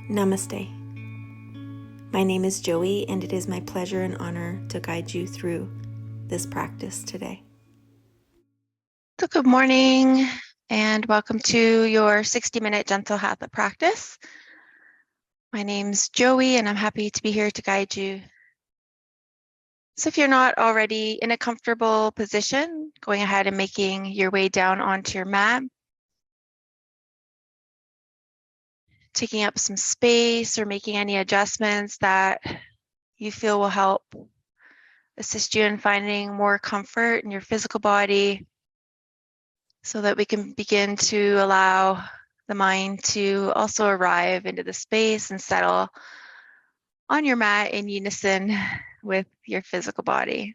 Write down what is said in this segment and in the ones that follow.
Namaste. My name is Joey, and it is my pleasure and honor to guide you through this practice today. So good morning and welcome to your 60-minute gentle hatha practice. My name's Joey and I'm happy to be here to guide you. So if you're not already in a comfortable position, going ahead and making your way down onto your mat, taking up some space or making any adjustments that you feel will help assist you in finding more comfort in your physical body, so that we can begin to allow the mind to also arrive into the space and settle on your mat in unison with your physical body.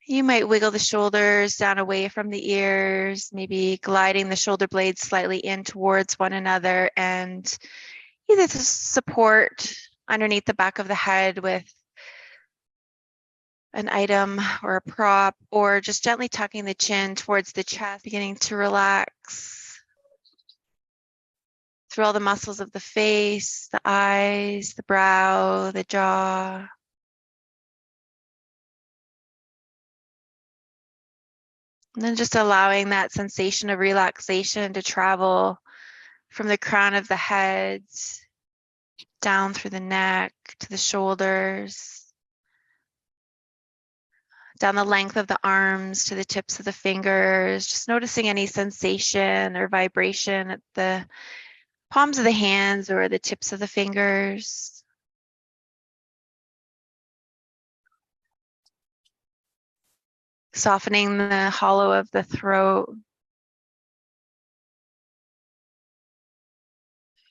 You might wiggle the shoulders down away from the ears, maybe gliding the shoulder blades slightly in towards one another, and either to support underneath the back of the head with an item or a prop, or just gently tucking the chin towards the chest, beginning to relax through all the muscles of the face, the eyes, the brow, the jaw. And then just allowing that sensation of relaxation to travel from the crown of the head down through the neck to the shoulders, down the length of the arms to the tips of the fingers, just noticing any sensation or vibration at the palms of the hands or the tips of the fingers. Softening the hollow of the throat.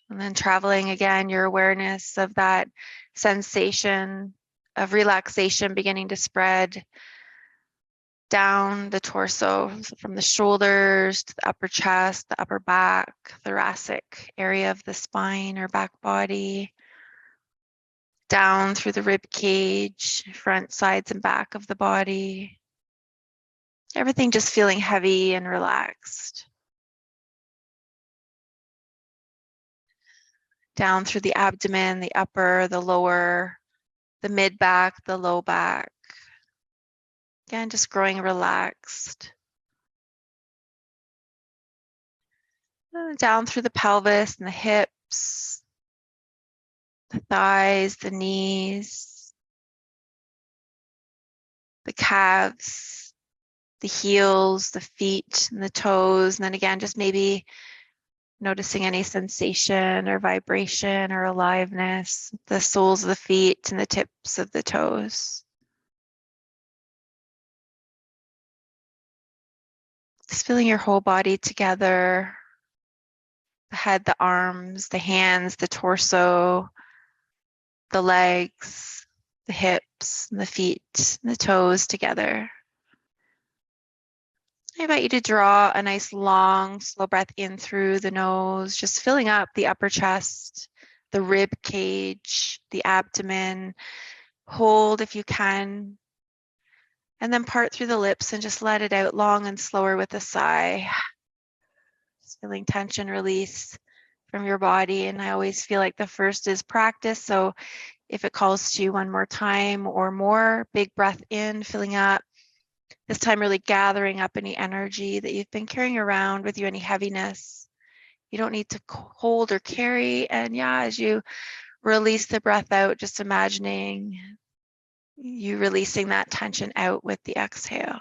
And then traveling again, your awareness of that sensation of relaxation beginning to spread down the torso, so from the shoulders to the upper chest, the upper back, thoracic area of the spine or back body, down through the rib cage, front, sides, and back of the body. Everything just feeling heavy and relaxed. Down through the abdomen, the upper, the lower, the mid back, the low back. Again, just growing relaxed. Down through the pelvis and the hips, the thighs, the knees, the calves, the heels, the feet, and the toes. And then again, just maybe noticing any sensation or vibration or aliveness, the soles of the feet and the tips of the toes. Just feeling your whole body together, the head, the arms, the hands, the torso, the legs, the hips, and the feet, and the toes together. I invite you to draw a nice long, slow breath in through the nose, just filling up the upper chest, the rib cage, the abdomen. Hold if you can. And then part through the lips and just let it out long and slower with a sigh. Just feeling tension release from your body. And I always feel like the first is practice. So if it calls to you one more time or more, big breath in, filling up. This time really gathering up any energy that you've been carrying around with you, any heaviness. You don't need to hold or carry. And yeah, as you release the breath out, just imagining you releasing that tension out with the exhale.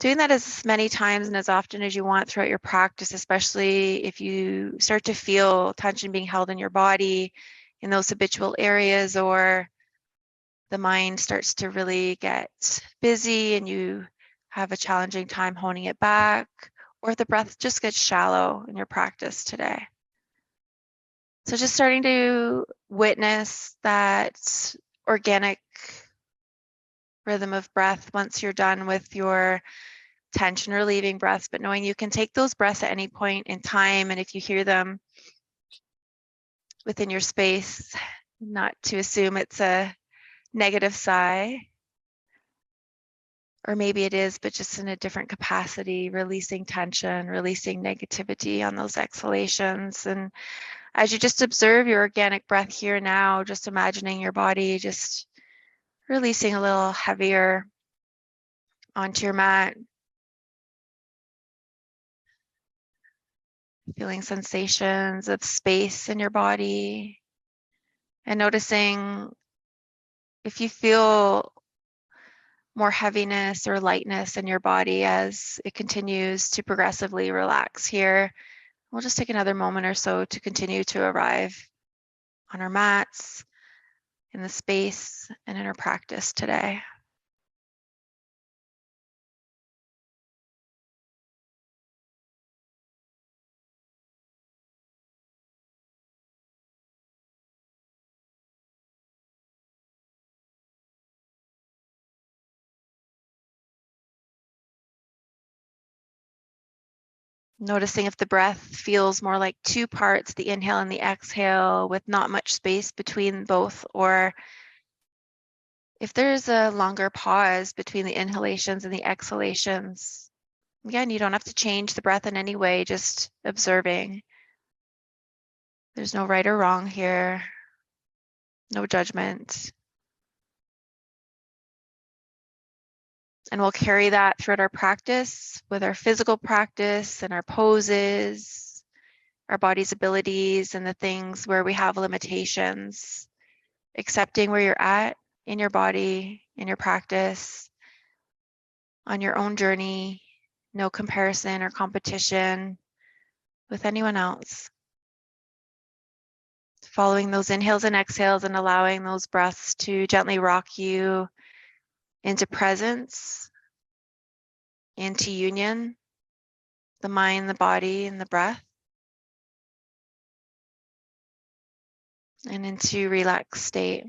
Doing that as many times and as often as you want throughout your practice, especially if you start to feel tension being held in your body in those habitual areas, or the mind starts to really get busy and you have a challenging time honing it back, or the breath just gets shallow in your practice today. So just starting to witness that organic rhythm of breath once you're done with your tension relieving breaths, but knowing you can take those breaths at any point in time, and if you hear them within your space, not to assume it's a negative sigh, or maybe it is, but just in a different capacity, releasing tension, releasing negativity on those exhalations. And as you just observe your organic breath here now, just imagining your body just releasing a little heavier onto your mat, feeling sensations of space in your body, and noticing if you feel more heaviness or lightness in your body as it continues to progressively relax here. We'll just take another moment or so to continue to arrive on our mats, in the space, and in our practice today. Noticing if the breath feels more like two parts, the inhale and the exhale, with not much space between both, or if there's a longer pause between the inhalations and the exhalations. Again, you don't have to change the breath in any way, just observing. There's no right or wrong here, no judgment. And we'll carry that throughout our practice with our physical practice and our poses, our body's abilities, and the things where we have limitations, accepting where you're at in your body, in your practice, on your own journey, no comparison or competition with anyone else. Following those inhales and exhales and allowing those breaths to gently rock you into presence, into union, the mind, the body, and the breath, and into relaxed state.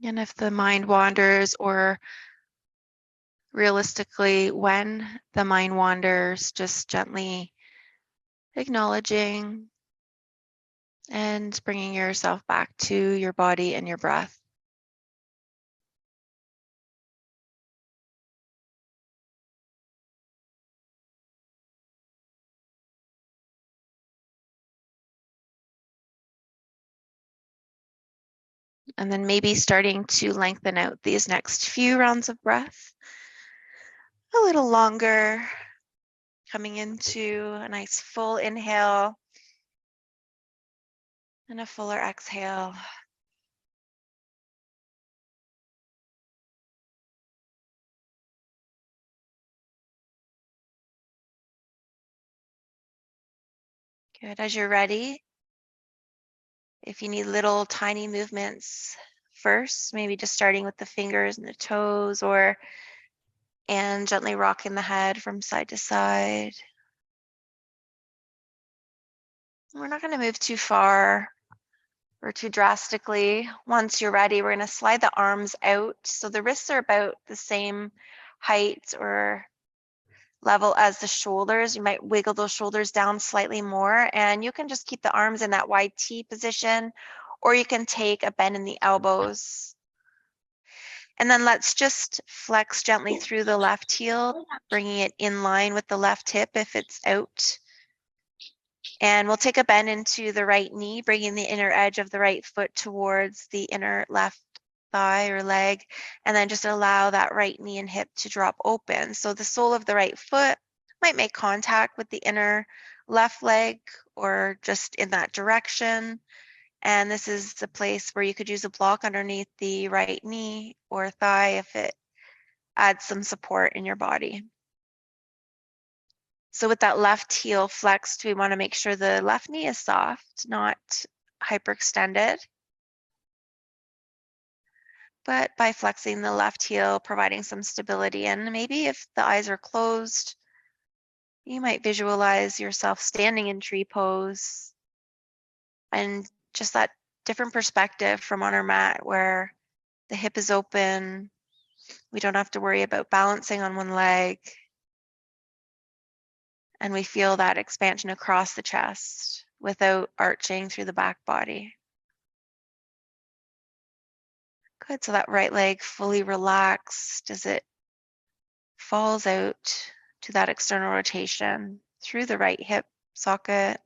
And if the mind wanders, or realistically, when the mind wanders, just gently acknowledging and bringing yourself back to your body and your breath. And then maybe starting to lengthen out these next few rounds of breath a little longer, coming into a nice full inhale and a fuller exhale. Good. As you're ready, if you need little tiny movements first, maybe just starting with the fingers and the toes, and gently rocking the head from side to side. We're not going to move too far or too drastically. Once you're ready, we're going to slide the arms out. So the wrists are about the same height or level as the shoulders. You might wiggle those shoulders down slightly more, and you can just keep the arms in that wide T position, or you can take a bend in the elbows. And then let's just flex gently through the left heel, bringing it in line with the left hip if it's out. And we'll take a bend into the right knee, bringing the inner edge of the right foot towards the inner left thigh or leg, and then just allow that right knee and hip to drop open. So the sole of the right foot might make contact with the inner left leg or just in that direction. And this is the place where you could use a block underneath the right knee or thigh if it adds some support in your body. So with that left heel flexed, we want to make sure the left knee is soft, not hyperextended. But by flexing the left heel, providing some stability, and maybe if the eyes are closed, you might visualize yourself standing in tree pose, And just that different perspective from on our mat where the hip is open. We don't have to worry about balancing on one leg. And we feel that expansion across the chest without arching through the back body. Good, so that right leg fully relaxed as it falls out to that external rotation through the right hip socket.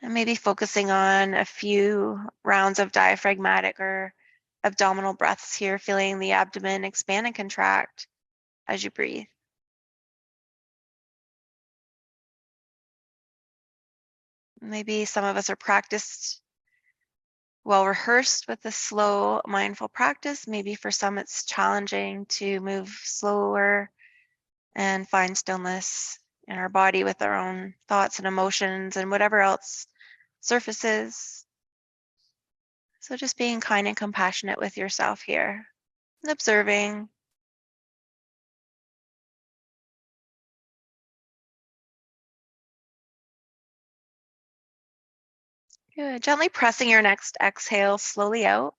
And maybe focusing on a few rounds of diaphragmatic or abdominal breaths here, feeling the abdomen expand and contract as you breathe. Maybe some of us are practiced, well rehearsed with the slow, mindful practice. Maybe for some it's challenging to move slower and find stillness in our body with our own thoughts and emotions and whatever else surfaces. So just being kind and compassionate with yourself here and observing. Good. Gently pressing your next exhale slowly out.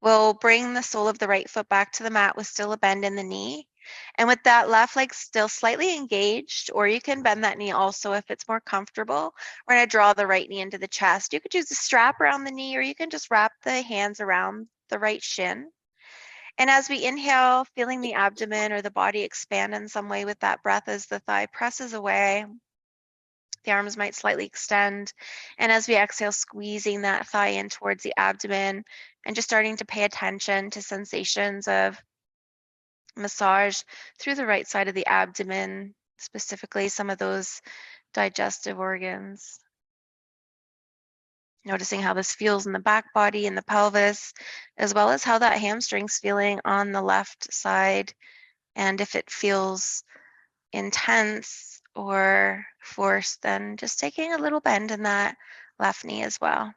We'll bring the sole of the right foot back to the mat with still a bend in the knee. And with that left leg still slightly engaged, or you can bend that knee also if it's more comfortable. We're going to draw the right knee into the chest. You could use a strap around the knee, or you can just wrap the hands around the right shin. And as we inhale, feeling the abdomen or the body expand in some way with that breath as the thigh presses away. The arms might slightly extend. And as we exhale, squeezing that thigh in towards the abdomen and just starting to pay attention to sensations of massage through the right side of the abdomen, specifically some of those digestive organs. Noticing how this feels in the back body and the pelvis, as well as how that hamstring's feeling on the left side, and if it feels intense or forced, then just taking a little bend in that left knee as well.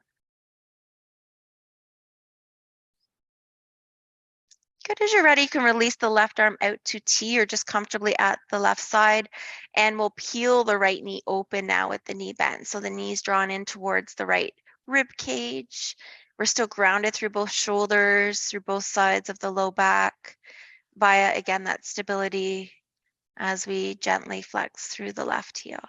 Good, as you're ready, you can release the left arm out to T or just comfortably at the left side, and we'll peel the right knee open now with the knee bent. So the knee's drawn in towards the right rib cage. We're still grounded through both shoulders, through both sides of the low back, via, again, that stability as we gently flex through the left heel.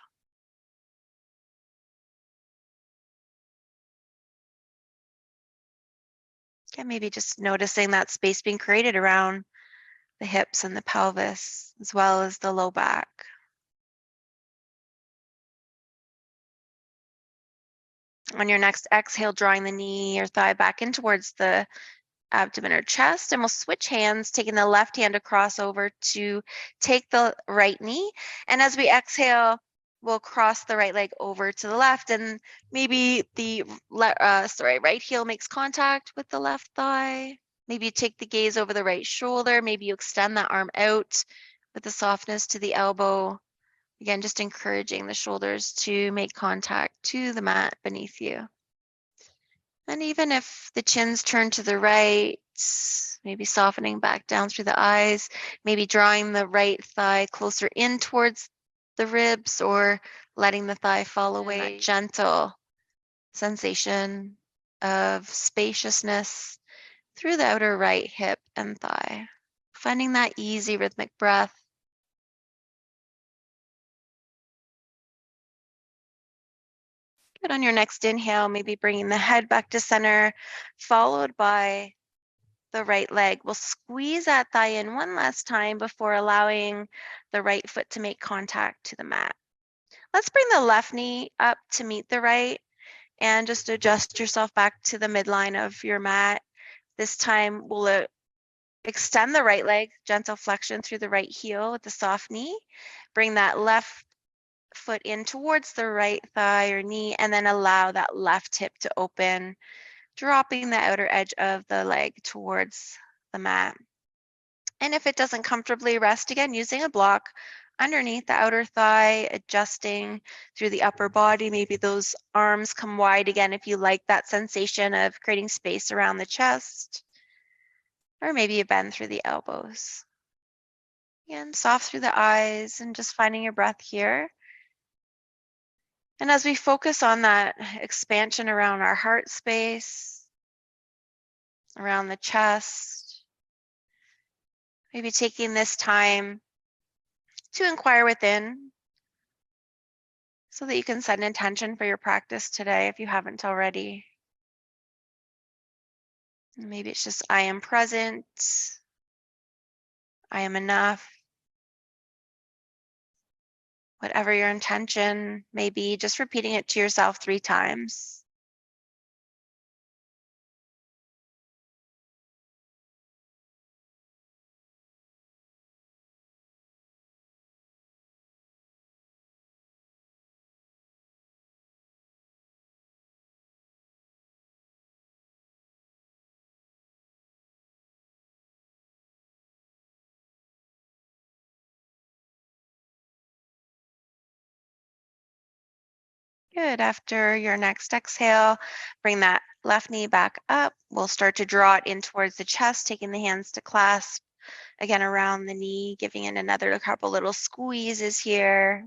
Okay, maybe just noticing that space being created around the hips and the pelvis, as well as the low back. On your next exhale, drawing the knee or thigh back in towards the abdomen or chest, and we'll switch hands, taking the left hand across over to take the right knee. And as we exhale, we'll cross the right leg over to the left, and maybe the right heel makes contact with the left thigh. Maybe you take the gaze over the right shoulder. Maybe you extend that arm out with the softness to the elbow. Again, just encouraging the shoulders to make contact to the mat beneath you. And even if the chin's turned to the right, maybe softening back down through the eyes, maybe drawing the right thigh closer in towards the ribs or letting the thigh fall away. That gentle sensation of spaciousness through the outer right hip and thigh. Finding that easy rhythmic breath. Good. On your next inhale, maybe bringing the head back to center, followed by the right leg. We'll squeeze that thigh in one last time before allowing the right foot to make contact to the mat. Let's bring the left knee up to meet the right and just adjust yourself back to the midline of your mat. This time we'll extend the right leg, gentle flexion through the right heel with the soft knee. Bring that left foot in towards the right thigh or knee, and then allow that left hip to open, dropping the outer edge of the leg towards the mat. And if it doesn't comfortably rest, again, using a block underneath the outer thigh, adjusting through the upper body. Maybe those arms come wide again if you like that sensation of creating space around the chest. Or maybe you bend through the elbows. Again, soft through the eyes and just finding your breath here. And as we focus on that expansion around our heart space, around the chest, maybe taking this time to inquire within so that you can set an intention for your practice today if you haven't already. Maybe it's just, I am present, I am enough. Whatever your intention may be, just repeating it to yourself 3 times. Good. After your next exhale, bring that left knee back up. We'll start to draw it in towards the chest, taking the hands to clasp again around the knee, giving it another couple little squeezes here.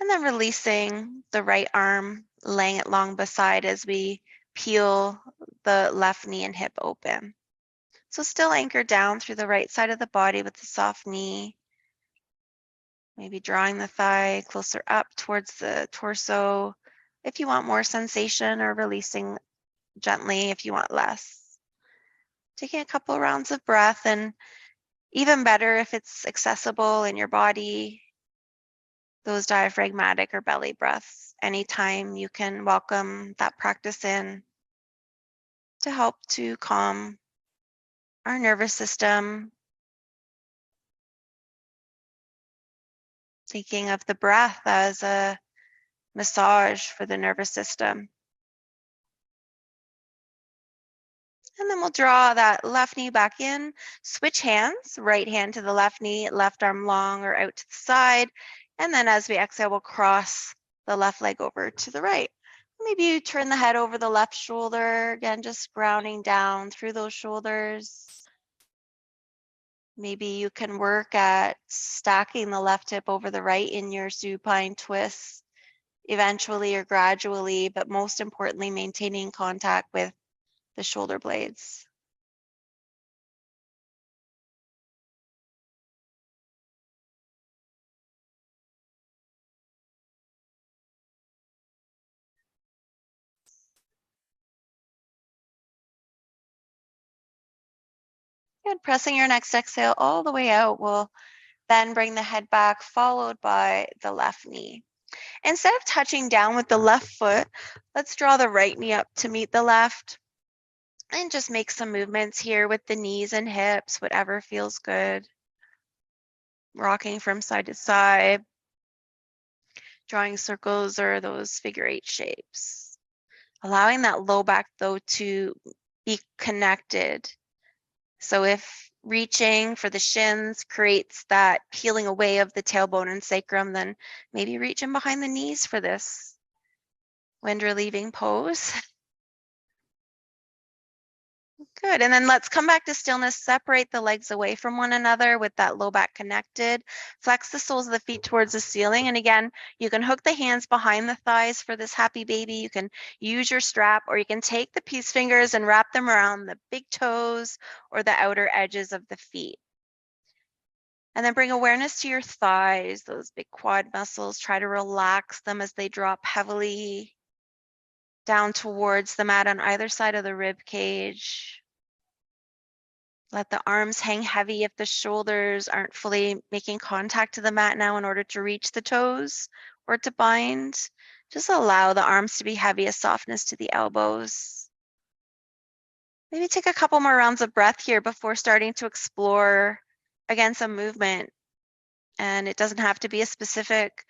And then releasing the right arm, laying it long beside as we peel the left knee and hip open. So still anchored down through the right side of the body with the soft knee. Maybe drawing the thigh closer up towards the torso if you want more sensation, or releasing gently if you want less. Taking a couple rounds of breath, and even better if it's accessible in your body, those diaphragmatic or belly breaths. Anytime you can welcome that practice in to help to calm our nervous system. Thinking of the breath as a massage for the nervous system. And then we'll draw that left knee back in, switch hands, right hand to the left knee, left arm long or out to the side. And then as we exhale, we'll cross the left leg over to the right. Maybe you turn the head over the left shoulder, again, just grounding down through those shoulders. Maybe you can work at stacking the left hip over the right in your supine twist, eventually or gradually, but most importantly, maintaining contact with the shoulder blades. Good. Pressing your next exhale all the way out will then bring the head back, followed by the left knee. Instead of touching down with the left foot, let's draw the right knee up to meet the left and just make some movements here with the knees and hips, whatever feels good. Rocking from side to side, drawing circles or those figure 8 shapes. Allowing that low back though to be connected. So if reaching for the shins creates that peeling away of the tailbone and sacrum, then maybe reach in behind the knees for this wind relieving pose. Good. And then let's come back to stillness. Separate the legs away from one another with that low back connected. Flex the soles of the feet towards the ceiling. And again, you can hook the hands behind the thighs for this happy baby. You can use your strap, or you can take the peace fingers and wrap them around the big toes or the outer edges of the feet. And then bring awareness to your thighs, those big quad muscles. Try to relax them as they drop heavily down towards the mat on either side of the rib cage. Let the arms hang heavy if the shoulders aren't fully making contact to the mat now in order to reach the toes or to bind. Just allow the arms to be heavy, a softness to the elbows. Maybe take a couple more rounds of breath here before starting to explore, again, some movement. And it doesn't have to be a specific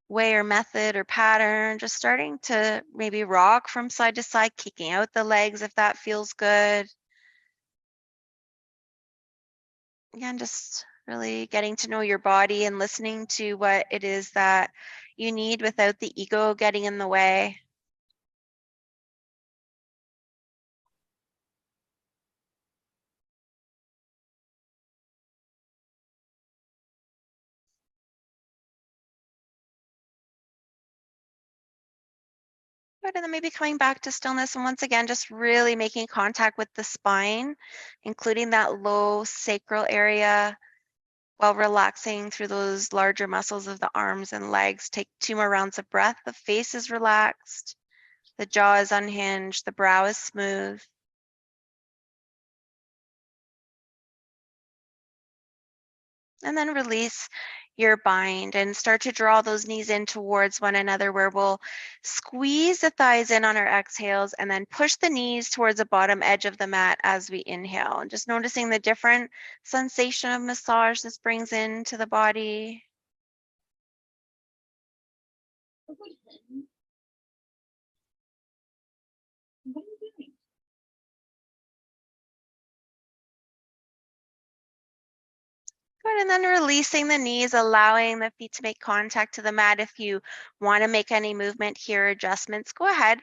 way or method or pattern, just starting to maybe rock from side to side, kicking out the legs if that feels good. Again, just really getting to know your body and listening to what it is that you need without the ego getting in the way. Good, and then maybe coming back to stillness, and once again, just really making contact with the spine, including that low sacral area, while relaxing through those larger muscles of the arms and legs. Take 2 more rounds of breath. The face is relaxed, the jaw is unhinged, the brow is smooth. And then release your bind and start to draw those knees in towards one another, where we'll squeeze the thighs in on our exhales and then push the knees towards the bottom edge of the mat as we inhale. And just noticing the different sensation of massage this brings into the body. Good, and then releasing the knees, allowing the feet to make contact to the mat. If you want to make any movement here, adjustments, go ahead.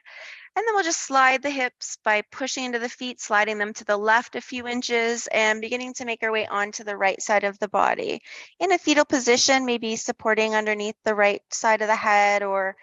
And then we'll just slide the hips by pushing into the feet, sliding them to the left a few inches, and beginning to make our way onto the right side of the body. In a fetal position, maybe supporting underneath the right side of the head or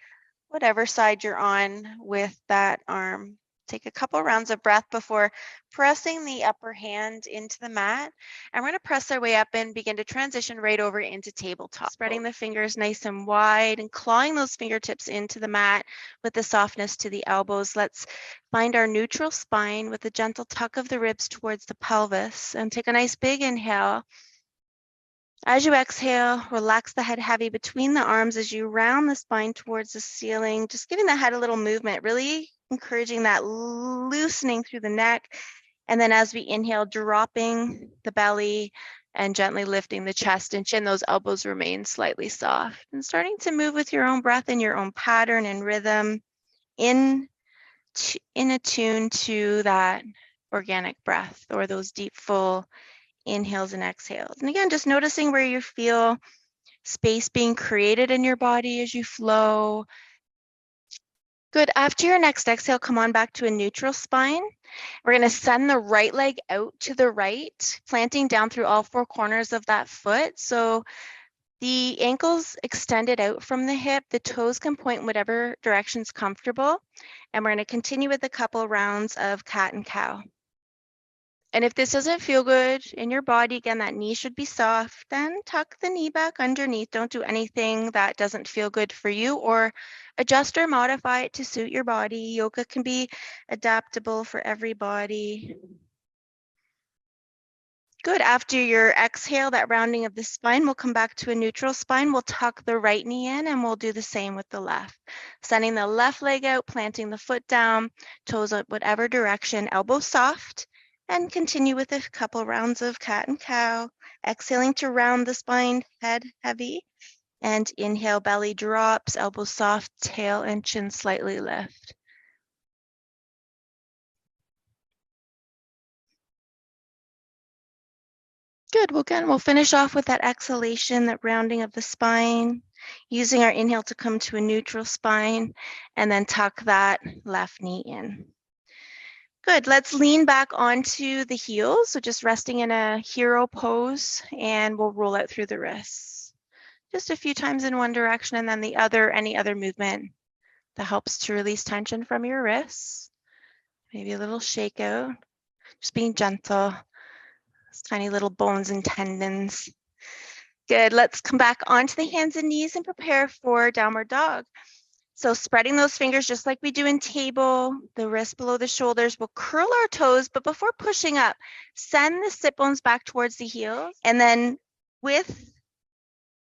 whatever side you're on with that arm. Take a couple rounds of breath before pressing the upper hand into the mat. And we're going to press our way up and begin to transition right over into tabletop. Spreading the fingers nice and wide and clawing those fingertips into the mat with the softness to the elbows. Let's find our neutral spine with a gentle tuck of the ribs towards the pelvis, and take a nice big inhale. As you exhale, relax the head heavy between the arms as you round the spine towards the ceiling, just giving the head a little movement, really encouraging that loosening through the neck. And then as we inhale, dropping the belly and gently lifting the chest and chin. Those elbows remain slightly soft. And starting to move with your own breath in your own pattern and rhythm, in attune to that organic breath, or those deep, full inhales and exhales. And again, just noticing where you feel space being created in your body as you flow. Good. After your next exhale, come on back to a neutral spine. We're going to send the right leg out to the right, planting down through all 4 corners of that foot. So the ankles extended out from the hip, the toes can point in whatever direction's comfortable. And we're going to continue with a couple rounds of cat and cow. And if this doesn't feel good in your body, again, that knee should be soft, then tuck the knee back underneath. Don't do anything that doesn't feel good for you, or adjust or modify it to suit your body. Yoga can be adaptable for everybody. Good. After your exhale, that rounding of the spine, we'll come back to a neutral spine. We'll tuck the right knee in, and we'll do the same with the left. Sending the left leg out, planting the foot down, toes up whatever direction, elbows soft. And continue with a couple rounds of cat and cow. Exhaling to round the spine, head heavy. And inhale, belly drops, elbows soft, tail and chin slightly lift. Good. Well, again, we'll finish off with that exhalation, that rounding of the spine, using our inhale to come to a neutral spine, and then tuck that left knee in. Good, let's lean back onto the heels. So just resting in a hero pose, and we'll roll out through the wrists. Just a few times in one direction, and then the other, any other movement that helps to release tension from your wrists. Maybe a little shake out, just being gentle. Those tiny little bones and tendons. Good, let's come back onto the hands and knees and prepare for downward dog. So spreading those fingers just like we do in table, the wrists below the shoulders. We'll curl our toes, but before pushing up, send the sit bones back towards the heels. And then with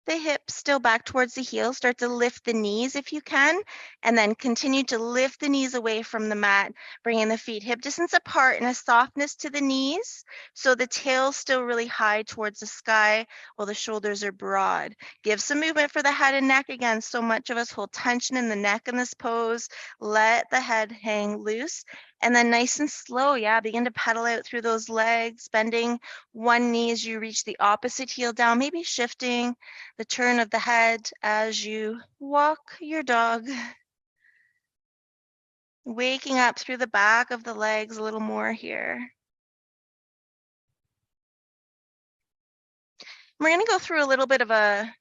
the hips still back towards the heels, start to lift the knees if you can, and then continue to lift the knees away from the mat, bringing the feet hip distance apart and a softness to the knees. So the tail's still really high towards the sky while the shoulders are broad. Give some movement for the head and neck. Again, so much of us hold tension in the neck in this pose. Let the head hang loose. And then nice and slow, begin to pedal out through those legs, bending one knee as you reach the opposite heel down, maybe shifting the turn of the head as you walk your dog. Waking up through the back of the legs a little more here. We're going to go through a little bit of a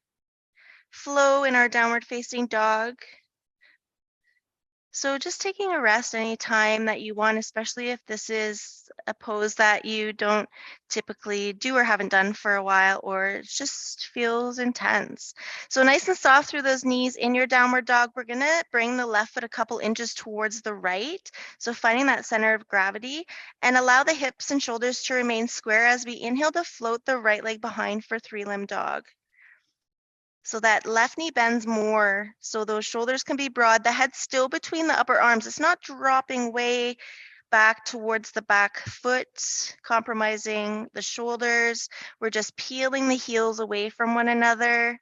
flow in our downward facing dog. So just taking a rest anytime that you want, especially if this is a pose that you don't typically do or haven't done for a while, or it just feels intense. So nice and soft through those knees in your downward dog. We're gonna bring the left foot a couple inches towards the right. So finding that center of gravity, and allow the hips and shoulders to remain square as we inhale to float the right leg behind for three-limb dog. So that left knee bends more, so those shoulders can be broad. The head's still between the upper arms. It's not dropping way back towards the back foot, compromising the shoulders. We're just peeling the heels away from one another.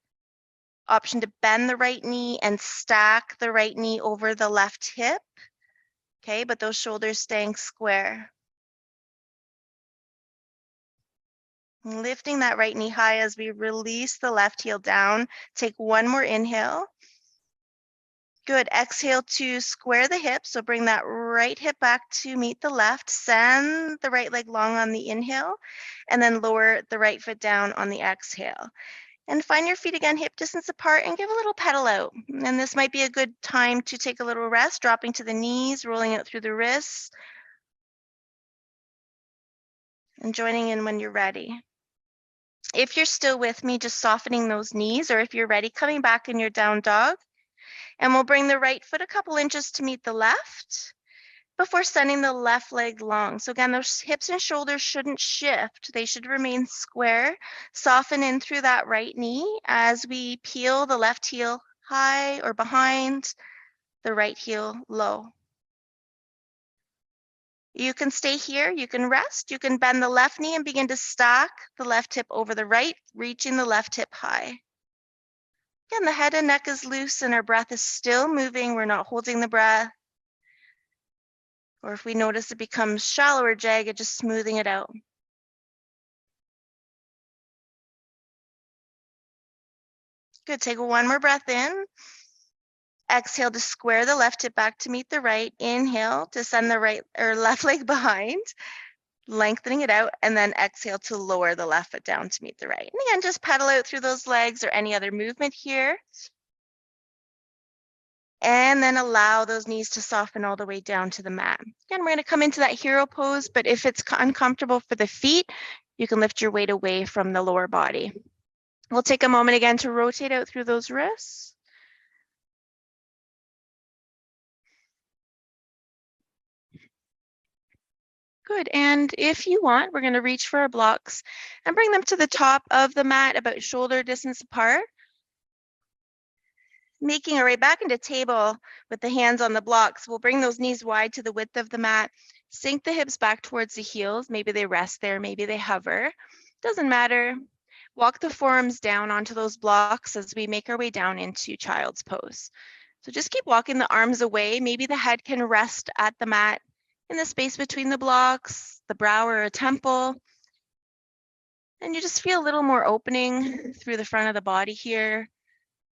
Option to bend the right knee and stack the right knee over the left hip. Okay, but those shoulders staying square. Lifting that right knee high as we release the left heel down. Take one more inhale. Good. Exhale to square the hips. So bring that right hip back to meet the left. Send the right leg long on the inhale, and then lower the right foot down on the exhale. And find your feet again, hip distance apart, and give a little pedal out. And this might be a good time to take a little rest, dropping to the knees, rolling out through the wrists, and joining in when you're ready. If you're still with me, just softening those knees, or if you're ready, coming back in your down dog. And we'll bring the right foot a couple inches to meet the left before sending the left leg long. So again, those hips and shoulders shouldn't shift. They should remain square. Soften in through that right knee as we peel the left heel high or behind, the right heel low. You can stay here, you can rest, you can bend the left knee and begin to stack the left hip over the right, reaching the left hip high. Again, the head and neck is loose and our breath is still moving. We're not holding the breath. Or if we notice it becomes shallow or jagged, just smoothing it out. Good, take one more breath in. Exhale to square the left hip back to meet the right. Inhale to send the right or left leg behind, lengthening it out, and then exhale to lower the left foot down to meet the right. And again, just pedal out through those legs or any other movement here. And then allow those knees to soften all the way down to the mat. Again, we're going to come into that hero pose, but if it's uncomfortable for the feet, you can lift your weight away from the lower body. We'll take a moment again to rotate out through those wrists. Good, and if you want, we're going to reach for our blocks and bring them to the top of the mat, about shoulder distance apart. Making our way back into table with the hands on the blocks, we'll bring those knees wide to the width of the mat, sink the hips back towards the heels. Maybe they rest there, maybe they hover. Doesn't matter. Walk the forearms down onto those blocks as we make our way down into child's pose. So just keep walking the arms away. Maybe the head can rest at the mat in the space between the blocks, the brow or a temple. And you just feel a little more opening through the front of the body here,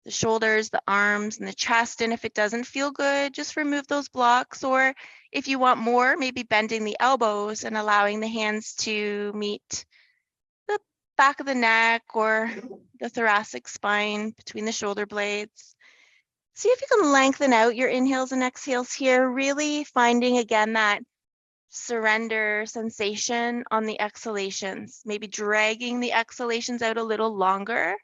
the shoulders, the arms, and the chest. And if it doesn't feel good, just remove those blocks. Or if you want more, maybe bending the elbows and allowing the hands to meet the back of the neck or the thoracic spine between the shoulder blades. See if you can lengthen out your inhales and exhales here, really finding again that surrender sensation on the exhalations, maybe dragging the exhalations out a little longer.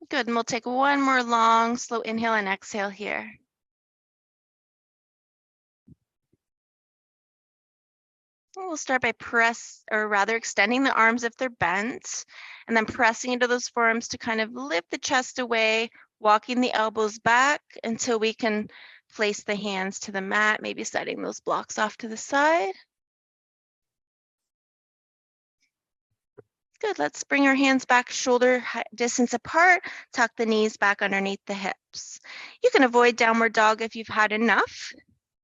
Good, and we'll take one more long, slow inhale and exhale here. We'll start by extending the arms if they're bent, and then pressing into those forearms to kind of lift the chest away, walking the elbows back until we can place the hands to the mat, maybe setting those blocks off to the side. Good, let's bring our hands back shoulder distance apart, tuck the knees back underneath the hips. You can avoid downward dog if you've had enough.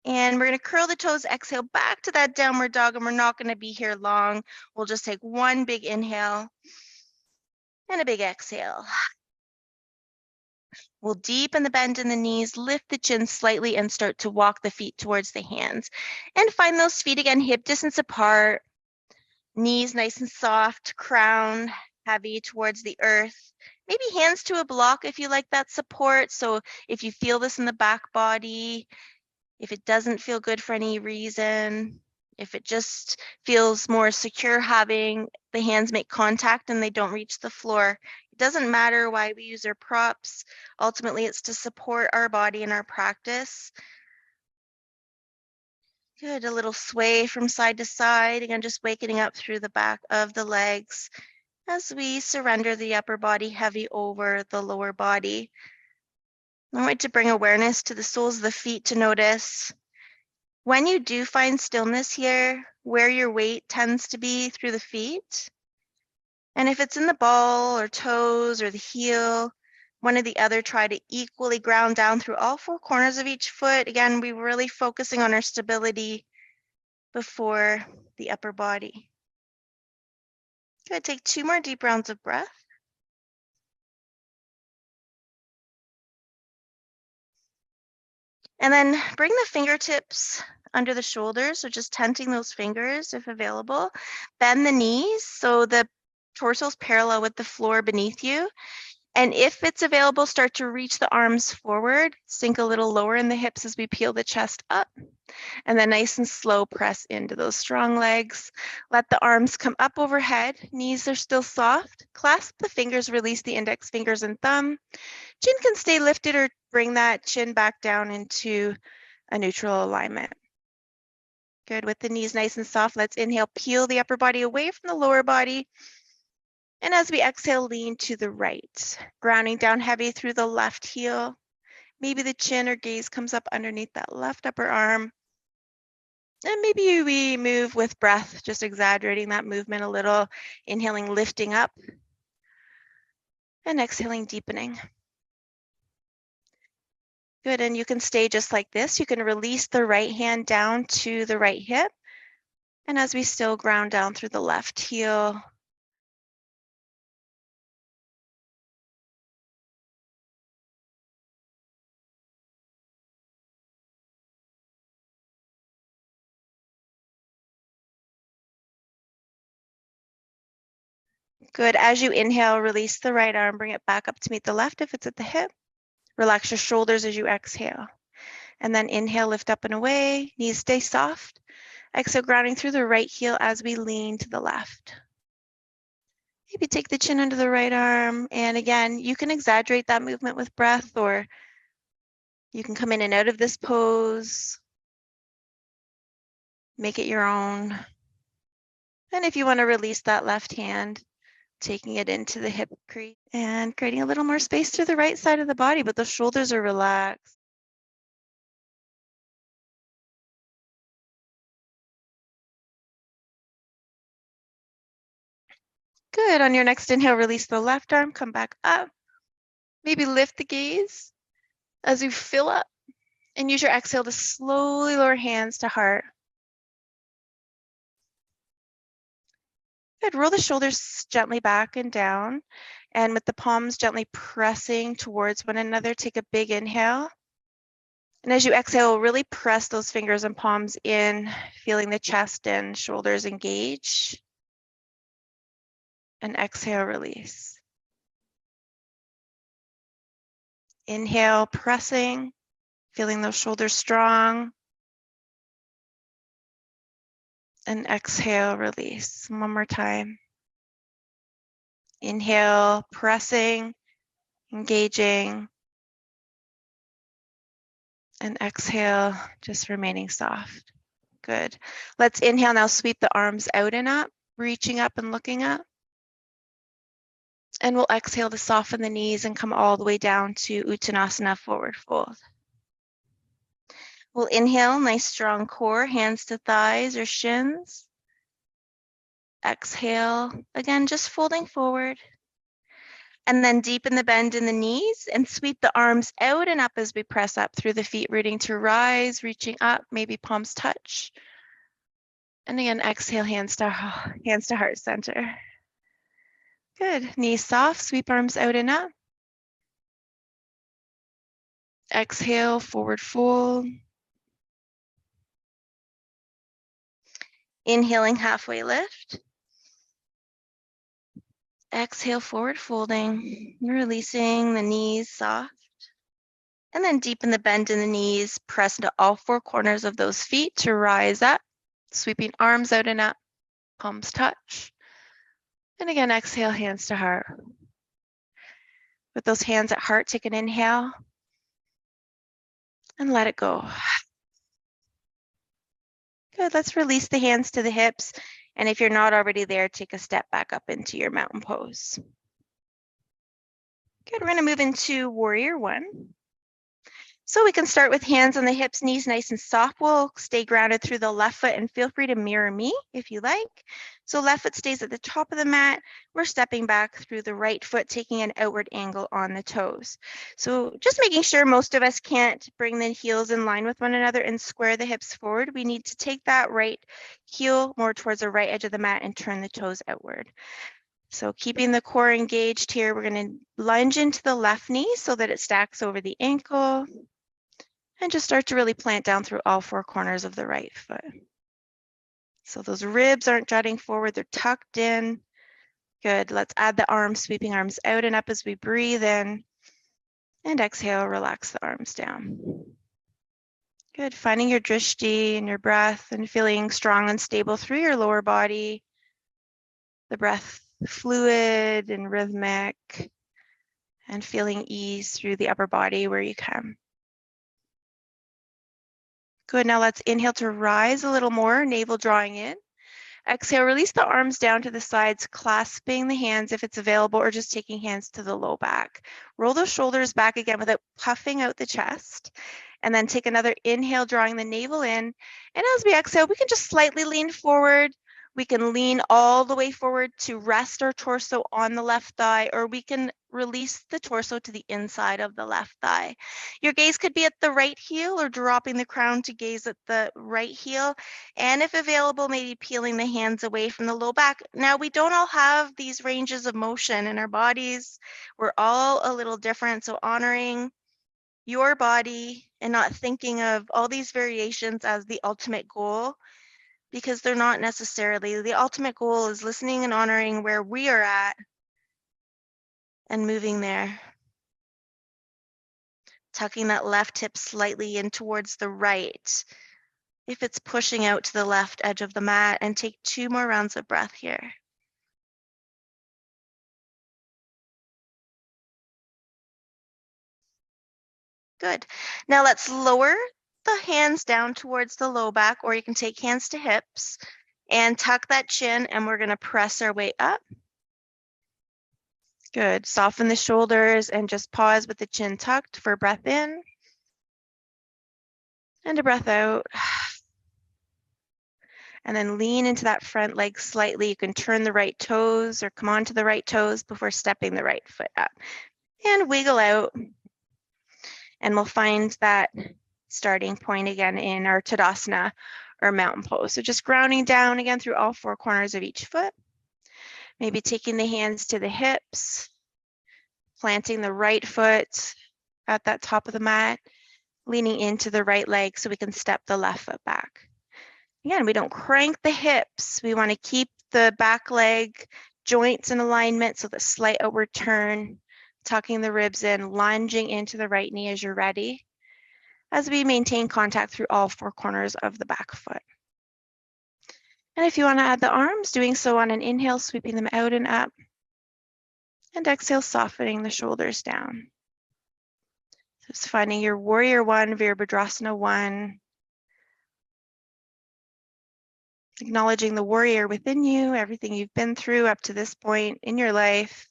And we're gonna curl the toes, exhale back to that downward dog, and we're not gonna be here long. We'll just take one big inhale and a big exhale. We'll deepen the bend in the knees, lift the chin slightly, and start to walk the feet towards the hands. And find those feet again, hip distance apart, knees nice and soft, crown heavy towards the earth. Maybe hands to a block if you like that support. So if you feel this in the back body, if it doesn't feel good for any reason, if it just feels more secure having the hands make contact and they don't reach the floor, it doesn't matter why we use our props. Ultimately, it's to support our body in our practice. Good, a little sway from side to side. Again, just waking up through the back of the legs as we surrender the upper body heavy over the lower body. I want to bring awareness to the soles of the feet to notice when you do find stillness here, where your weight tends to be through the feet. And if it's in the ball or toes or the heel, one or the other, try to equally ground down through all four corners of each foot. Again, we're really focusing on our stability before the upper body. Good, take 2 more deep rounds of breath. And then bring the fingertips under the shoulders, so just tenting those fingers if available. Bend the knees so the torso is parallel with the floor beneath you. And if it's available, start to reach the arms forward, sink a little lower in the hips as we peel the chest up. And then nice and slow, press into those strong legs. Let the arms come up overhead. Knees are still soft. Clasp the fingers, release the index fingers and thumb. Chin can stay lifted or bring that chin back down into a neutral alignment. Good, with the knees nice and soft, let's inhale, peel the upper body away from the lower body. And as we exhale, lean to the right, grounding down heavy through the left heel. Maybe the chin or gaze comes up underneath that left upper arm. And maybe we move with breath, just exaggerating that movement a little, inhaling, lifting up, and exhaling, deepening. Good, and you can stay just like this. You can release the right hand down to the right hip. And as we still ground down through the left heel, good. As you inhale, release the right arm, bring it back up to meet the left if it's at the hip. Relax your shoulders as you exhale. And then inhale, lift up and away. Knees stay soft. Exhale, grounding through the right heel as we lean to the left. Maybe take the chin under the right arm. And again, you can exaggerate that movement with breath, or you can come in and out of this pose. Make it your own. And if you want to release that left hand, taking it into the hip crease and creating a little more space to the right side of the body, but the shoulders are relaxed. Good. On your next inhale, release the left arm, come back up. Maybe lift the gaze as you fill up, and use your exhale to slowly lower hands to heart. Good. Roll the shoulders gently back and down, and with the palms gently pressing towards one another, take a big inhale. And as you exhale, really press those fingers and palms in, feeling the chest and shoulders engage. And exhale, release. Inhale, pressing, feeling those shoulders strong. And exhale, release. One more time. Inhale, pressing, engaging. And exhale, just remaining soft. Good. Let's inhale now, sweep the arms out and up, reaching up and looking up. And we'll exhale to soften the knees and come all the way down to Uttanasana, forward fold. We'll inhale, nice strong core, hands to thighs or shins. Exhale, again, just folding forward. And then deepen the bend in the knees and sweep the arms out and up as we press up through the feet, rooting to rise, reaching up, maybe palms touch. And again, exhale, hands to heart center. Good. Knees soft, sweep arms out and up. Exhale, forward fold. Inhaling, halfway lift. Exhale, forward folding, releasing the knees soft. And then deepen the bend in the knees, press into all four corners of those feet to rise up, sweeping arms out and up, palms touch. And again, exhale, hands to heart. With those hands at heart, take an inhale and let it go. Good, let's release the hands to the hips. And if you're not already there, take a step back up into your mountain pose. Good, we're gonna move into warrior one. So we can start with hands on the hips, knees nice and soft. We'll stay grounded through the left foot and feel free to mirror me if you like. So left foot stays at the top of the mat. We're stepping back through the right foot, taking an outward angle on the toes. So just making sure most of us can't bring the heels in line with one another and square the hips forward. We need to take that right heel more towards the right edge of the mat and turn the toes outward. So keeping the core engaged here, we're going to lunge into the left knee so that it stacks over the ankle. And just start to really plant down through all four corners of the right foot. So those ribs aren't jutting forward, they're tucked in. Good, let's add the arms, sweeping arms out and up as we breathe in. And exhale, relax the arms down. Good, finding your drishti and your breath and feeling strong and stable through your lower body. The breath fluid and rhythmic, and feeling ease through the upper body where you can. Good, now let's inhale to rise a little more, navel drawing in. Exhale, release the arms down to the sides, clasping the hands if it's available, or just taking hands to the low back. Roll those shoulders back again without puffing out the chest. And then take another inhale, drawing the navel in. And as we exhale, we can just slightly lean forward. We can lean all the way forward to rest our torso on the left thigh, or we can release the torso to the inside of the left thigh. Your gaze could be at the right heel or dropping the crown to gaze at the right heel. And if available, maybe peeling the hands away from the low back. Now, we don't all have these ranges of motion in our bodies. We're all a little different. So honoring your body and not thinking of all these variations as the ultimate goal, because they're not necessarily. The ultimate goal is listening and honoring where we are at and moving there. Tucking that left hip slightly in towards the right if it's pushing out to the left edge of the mat, and take 2 more rounds of breath here. Good. Now let's lower the hands down towards the low back, or you can take hands to hips and tuck that chin, and we're going to press our way up. Good. Soften the shoulders and just pause with the chin tucked for a breath in and a breath out. And then lean into that front leg slightly. You can turn the right toes or come onto the right toes before stepping the right foot up. And wiggle out. And we'll find that starting point again in our Tadasana or mountain pose. So just grounding down again through all 4 corners of each foot. Maybe taking the hands to the hips, planting the right foot at that top of the mat, leaning into the right leg so we can step the left foot back. Again, we don't crank the hips. We want to keep the back leg joints in alignment, so the slight outward turn, tucking the ribs in, lunging into the right knee as you're ready, as we maintain contact through all 4 corners of the back foot. And if you want to add the arms, doing so on an inhale, sweeping them out and up, and exhale, softening the shoulders down. Just finding your warrior one, Virabhadrasana one, acknowledging the warrior within you, everything you've been through up to this point in your life,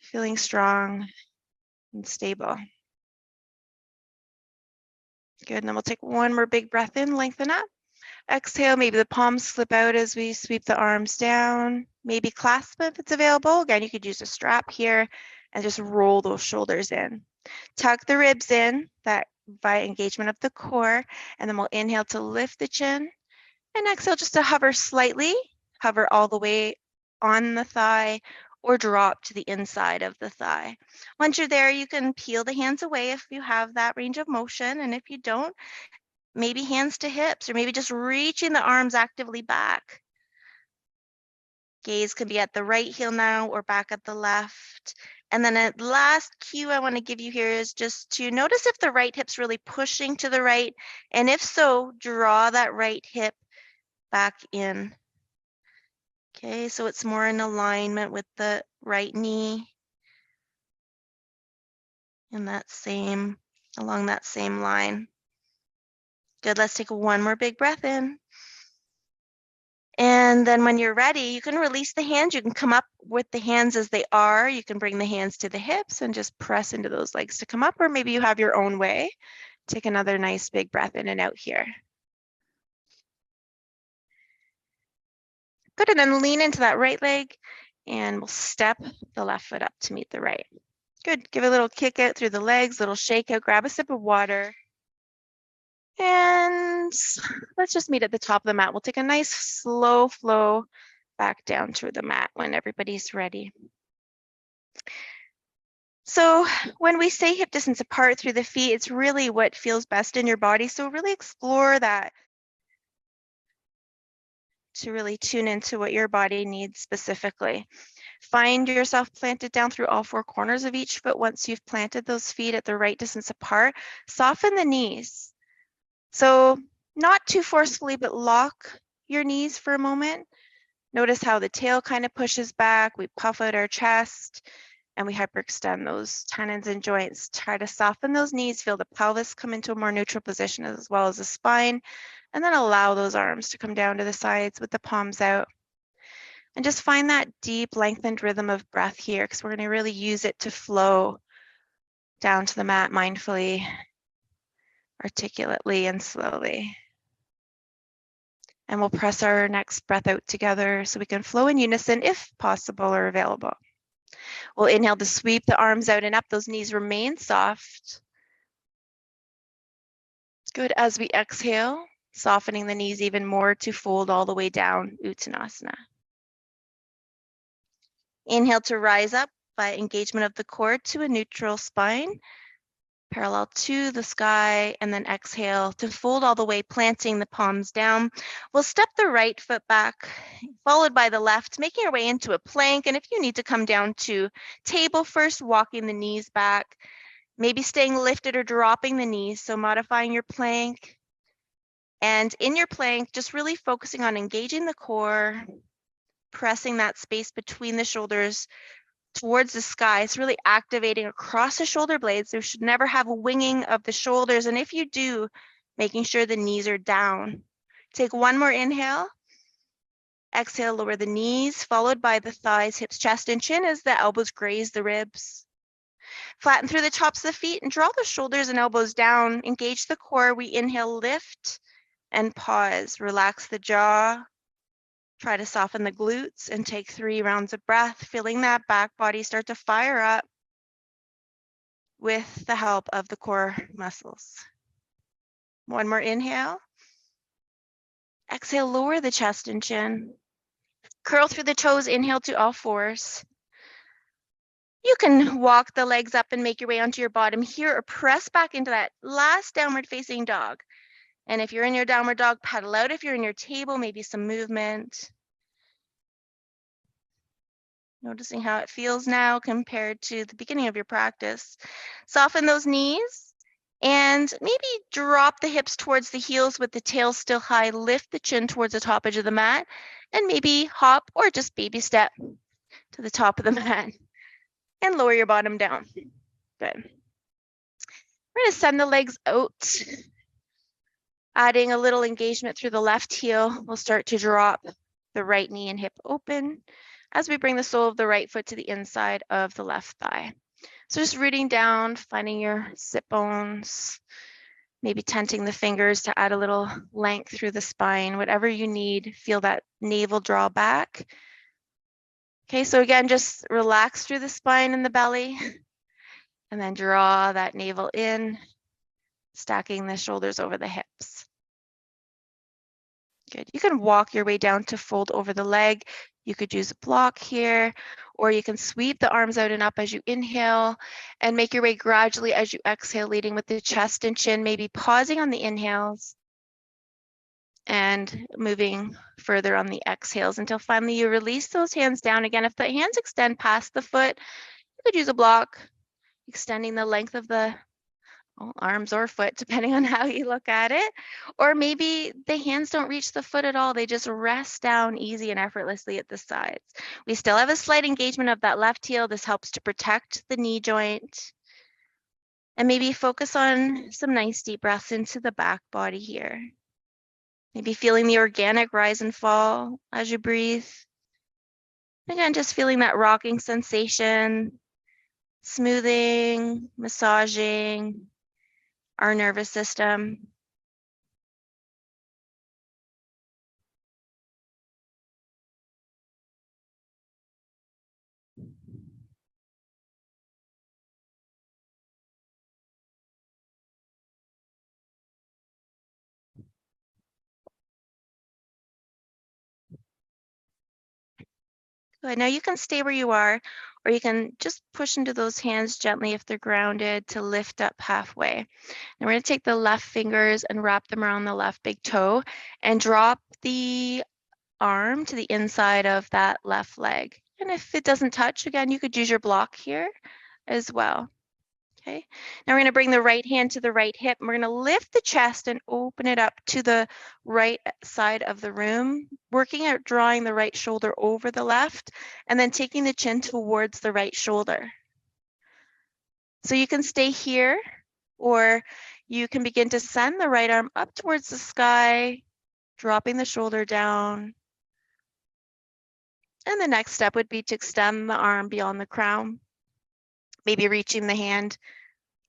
feeling strong and stable. Good, and then we'll take one more big breath in, lengthen up. Exhale, maybe the palms slip out as we sweep the arms down. Maybe clasp if it's available. Again, you could use a strap here and just roll those shoulders in. Tuck the ribs in, that via engagement of the core, and then we'll inhale to lift the chin, and exhale just to hover slightly, hover all the way on the thigh, or drop to the inside of the thigh. Once you're there, you can peel the hands away if you have that range of motion. And if you don't, maybe hands to hips, or maybe just reaching the arms actively back. Gaze can be at the right heel now or back at the left. And then a last cue I want to give you here is just to notice if the right hip's really pushing to the right. And if so, draw that right hip back in. Okay, so it's more in alignment with the right knee. And along that same line. Good, let's take one more big breath in. And then when you're ready, you can release the hands. You can come up with the hands as they are. You can bring the hands to the hips and just press into those legs to come up, or maybe you have your own way. Take another nice big breath in and out here. Good, and then lean into that right leg and we'll step the left foot up to meet the right. Good, give a little kick out through the legs, little shake out, grab a sip of water. And let's just meet at the top of the mat. We'll take a nice slow flow back down to the mat when everybody's ready. So when we say hip distance apart through the feet, it's really what feels best in your body. So really explore that to really tune into what your body needs specifically. Find yourself planted down through all four corners of each foot. Once you've planted those feet at the right distance apart, soften the knees. So not too forcefully, but lock your knees for a moment. Notice how the tail kind of pushes back. We puff out our chest and we hyperextend those tendons and joints. Try to soften those knees, feel the pelvis come into a more neutral position as well as the spine, and then allow those arms to come down to the sides with the palms out. And just find that deep lengthened rhythm of breath here, because we're going to really use it to flow down to the mat mindfully, articulately, and slowly. And we'll press our next breath out together so we can flow in unison if possible or available. We'll inhale to sweep the arms out and up. Those knees remain soft. Good. As we exhale, softening the knees even more to fold all the way down, Uttanasana. Inhale to rise up by engagement of the core to a neutral spine, parallel to the sky, and then exhale to fold all the way, planting the palms down. We'll step the right foot back, followed by the left, making our way into a plank. And if you need to come down to table first, walking the knees back, maybe staying lifted or dropping the knees, so modifying your plank. And in your plank, just really focusing on engaging the core, pressing that space between the shoulders towards the sky. It's really activating across the shoulder blades. There should never have a winging of the shoulders. And if you do, making sure the knees are down. Take one more inhale. Exhale, lower the knees, followed by the thighs, hips, chest, and chin as the elbows graze the ribs. Flatten through the tops of the feet and draw the shoulders and elbows down. Engage the core. We inhale, lift, and pause. Relax the jaw. Try to soften the glutes and take 3 rounds of breath, feeling that back body start to fire up with the help of the core muscles. One more inhale. Exhale, lower the chest and chin. Curl through the toes, inhale to all fours. You can walk the legs up and make your way onto your bottom here, or press back into that last downward facing dog. And if you're in your downward dog, paddle out. If you're in your table, maybe some movement. Noticing how it feels now compared to the beginning of your practice. Soften those knees and maybe drop the hips towards the heels with the tail still high. Lift the chin towards the top edge of the mat and maybe hop or just baby step to the top of the mat and lower your bottom down. Good. We're going to send the legs out. Adding a little engagement through the left heel, we'll start to drop the right knee and hip open as we bring the sole of the right foot to the inside of the left thigh. So just rooting down, finding your sit bones, maybe tenting the fingers to add a little length through the spine, whatever you need. Feel that navel draw back. Okay, so again, just relax through the spine and the belly, and then draw that navel in, stacking the shoulders over the hips. Good. You can walk your way down to fold over the leg. You could use a block here, or you can sweep the arms out and up as you inhale and make your way gradually as you exhale, leading with the chest and chin, maybe pausing on the inhales and moving further on the exhales until finally you release those hands down. Again, if the hands extend past the foot, you could use a block, extending the length of the arms or foot, depending on how you look at it. Or maybe the hands don't reach the foot at all. They just rest down easy and effortlessly at the sides. We still have a slight engagement of that left heel. This helps to protect the knee joint. And maybe focus on some nice deep breaths into the back body here. Maybe feeling the organic rise and fall as you breathe. Again, just feeling that rocking sensation, smoothing, massaging our nervous system. Good. Now you can stay where you are, or you can just push into those hands gently if they're grounded to lift up halfway. And we're going to take the left fingers and wrap them around the left big toe and drop the arm to the inside of that left leg. And if it doesn't touch, again, you could use your block here as well. Okay, now we're going to bring the right hand to the right hip. And we're going to lift the chest and open it up to the right side of the room, working at drawing the right shoulder over the left, and then taking the chin towards the right shoulder. So you can stay here, or you can begin to send the right arm up towards the sky, dropping the shoulder down. And the next step would be to extend the arm beyond the crown, maybe reaching the hand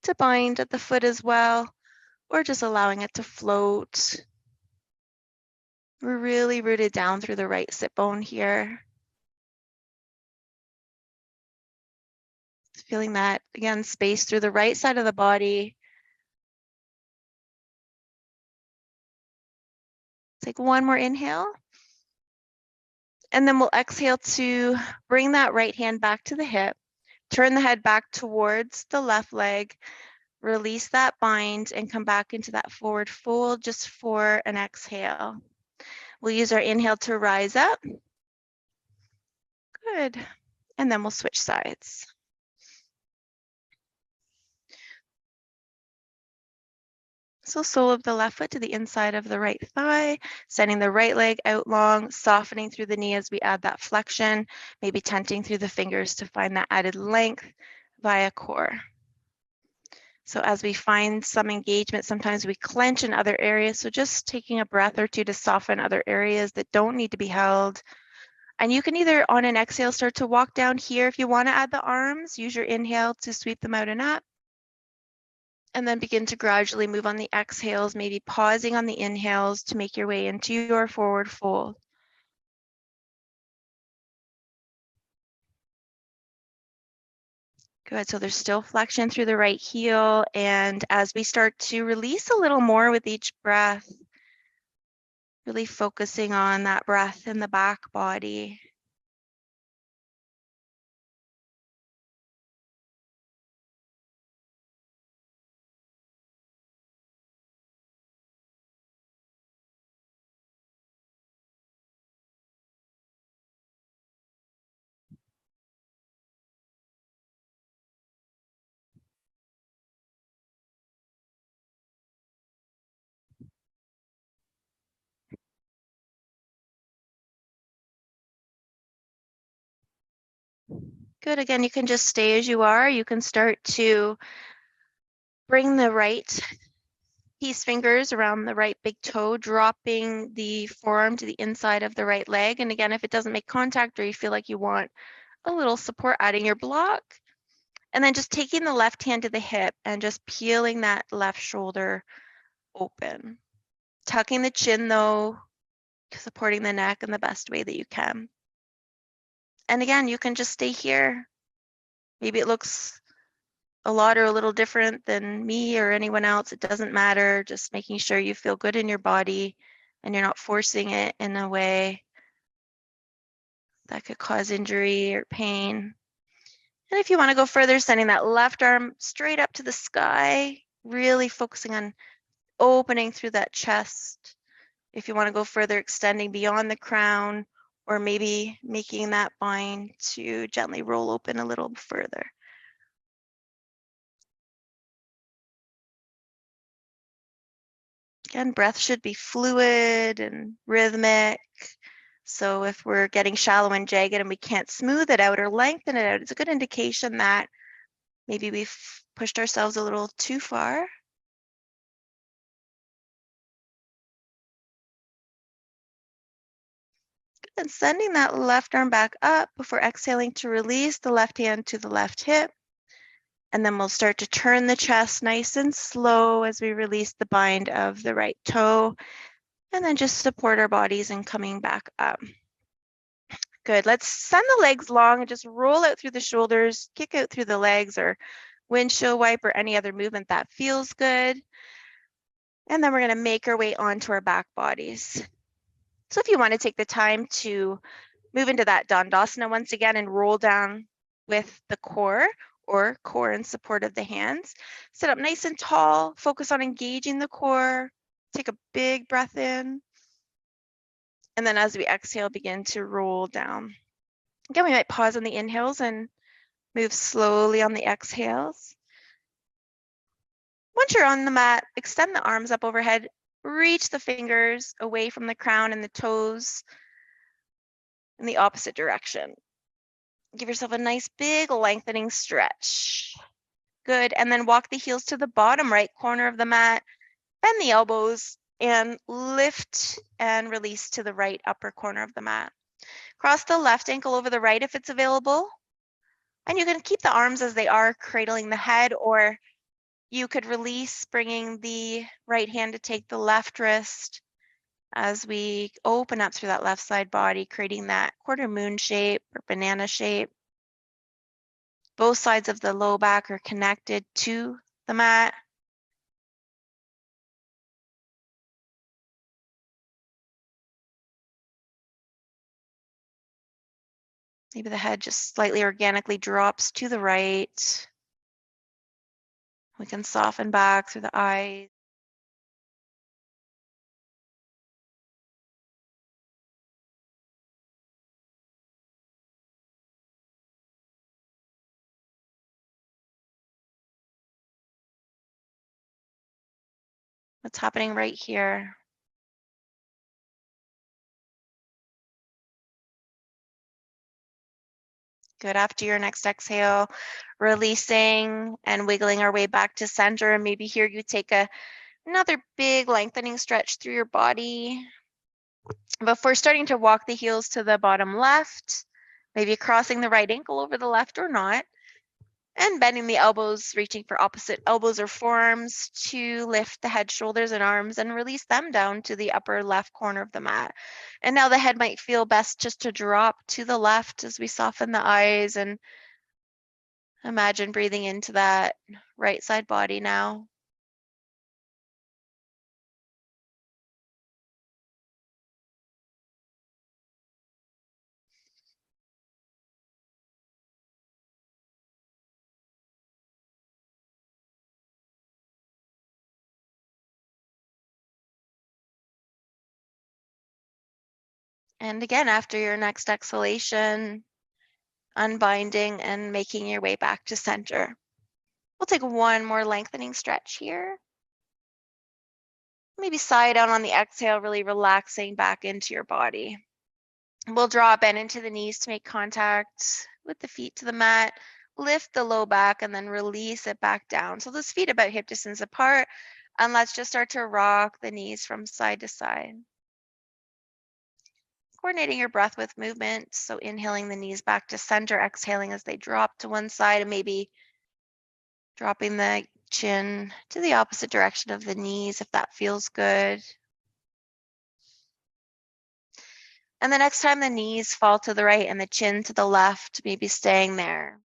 to bind at the foot as well, or just allowing it to float. We're really rooted down through the right sit bone here. Feeling that, again, space through the right side of the body. Take one more inhale. And then we'll exhale to bring that right hand back to the hip. Turn the head back towards the left leg. Release that bind and come back into that forward fold just for an exhale. We'll use our inhale to rise up. Good. And then we'll switch sides. So sole of the left foot to the inside of the right thigh, sending the right leg out long, softening through the knee as we add that flexion, maybe tenting through the fingers to find that added length via core. So as we find some engagement, sometimes we clench in other areas. So just taking a breath or two to soften other areas that don't need to be held. And you can either on an exhale start to walk down here. If you want to add the arms, use your inhale to sweep them out and up. And then begin to gradually move on the exhales, maybe pausing on the inhales to make your way into your forward fold. Good, so there's still flexion through the right heel. And as we start to release a little more with each breath, really focusing on that breath in the back body. Good, again, you can just stay as you are. You can start to bring the right peace fingers around the right big toe, dropping the forearm to the inside of the right leg. And again, if it doesn't make contact or you feel like you want a little support, adding your block. And then just taking the left hand to the hip and just peeling that left shoulder open. Tucking the chin though, supporting the neck in the best way that you can. And again, you can just stay here. Maybe it looks a lot or a little different than me or anyone else. It doesn't matter. Just making sure you feel good in your body and you're not forcing it in a way. that could cause injury or pain. And if you want to go further, sending that left arm straight up to the sky, really focusing on opening through that chest. If you want to go further, extending beyond the crown, or maybe making that bind to gently roll open a little further. Again, breath should be fluid and rhythmic. So if we're getting shallow and jagged and we can't smooth it out or lengthen it out, it's a good indication that maybe we've pushed ourselves a little too far. And sending that left arm back up before exhaling to release the left hand to the left hip. And then we'll start to turn the chest nice and slow as we release the bind of the right toe. And then just support our bodies in coming back up. Good. Let's send the legs long and just roll out through the shoulders, kick out through the legs or windshield wipe or any other movement that feels good. And then we're going to make our way onto our back bodies. So if you want to take the time to move into that Dandasana once again and roll down with the core or core in support of the hands. Sit up nice and tall, focus on engaging the core. Take a big breath in. And then as we exhale, begin to roll down. Again, we might pause on the inhales and move slowly on the exhales. Once you're on the mat, extend the arms up overhead, reach the fingers away from the crown and the toes in the opposite direction. Give yourself a nice big lengthening stretch. Good, and then walk the heels to the bottom right corner of the mat, bend the elbows, and lift and release to the right upper corner of the mat. Cross the left ankle over the right if it's available. And you can keep the arms as they are, cradling the head, or you could release, bringing the right hand to take the left wrist as we open up through that left side body, creating that quarter moon shape or banana shape. Both sides of the low back are connected to the mat. Maybe the head just slightly organically drops to the right. We can soften back through the eyes. What's happening right here? Good. After your next exhale, releasing and wiggling our way back to center. And maybe here you take another big lengthening stretch through your body. Before starting to walk the heels to the bottom left, maybe crossing the right ankle over the left or not, and bending the elbows, reaching for opposite elbows or forearms to lift the head, shoulders, and arms and release them down to the upper left corner of the mat. And now the head might feel best just to drop to the left as we soften the eyes and imagine breathing into that right side body now. And again, after your next exhalation, unbinding and making your way back to center. We'll take one more lengthening stretch here. Maybe side out on the exhale, really relaxing back into your body. We'll draw a bend into the knees to make contact with the feet to the mat. Lift the low back and then release it back down. So those feet about hip distance apart. And let's just start to rock the knees from side to side. Coordinating your breath with movement. So inhaling the knees back to center, exhaling as they drop to one side, and maybe dropping the chin to the opposite direction of the knees if that feels good. And the next time the knees fall to the right and the chin to the left, maybe staying there.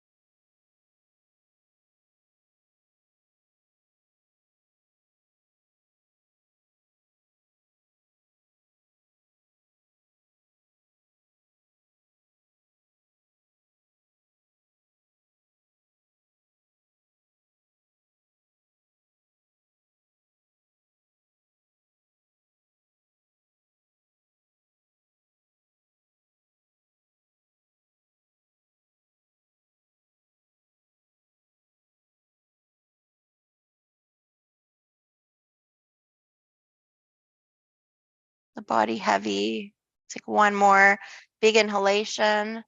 the body heavy. Take one more big inhalation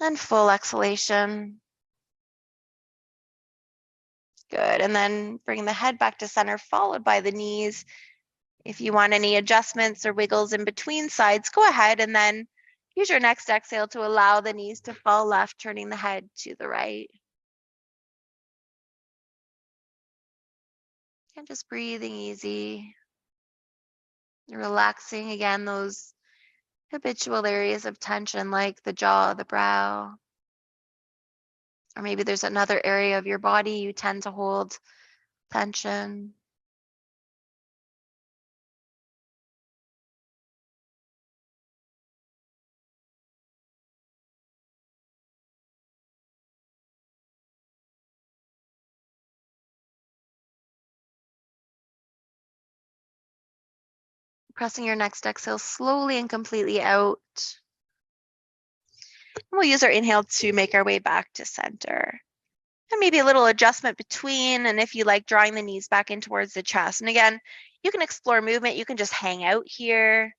and full exhalation. Good. And then bring the head back to center, followed by the knees. If you want any adjustments or wiggles in between sides, go ahead and then use your next exhale to allow the knees to fall left, turning the head to the right. And just breathing easy, relaxing again those habitual areas of tension like the jaw, the brow, or maybe there's another area of your body you tend to hold tension. Pressing your next exhale slowly and completely out. And we'll use our inhale to make our way back to center. And maybe a little adjustment between, and if you like, drawing the knees back in towards the chest. And again, you can explore movement. You can just hang out here.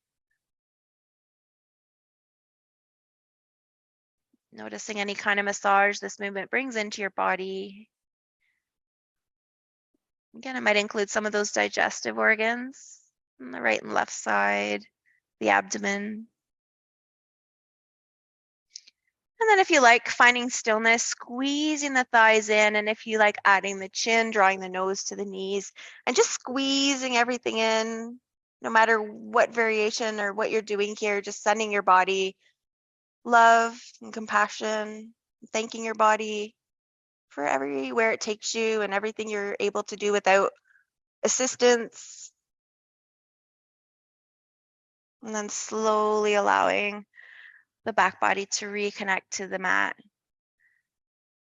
Noticing any kind of massage this movement brings into your body. Again, it might include some of those digestive organs on the right and left side, the abdomen. And then if you like, finding stillness, squeezing the thighs in, and if you like, adding the chin, drawing the nose to the knees, and just squeezing everything in, no matter what variation or what you're doing here, just sending your body love and compassion, thanking your body for everywhere it takes you and everything you're able to do without assistance. And then slowly allowing the back body to reconnect to the mat.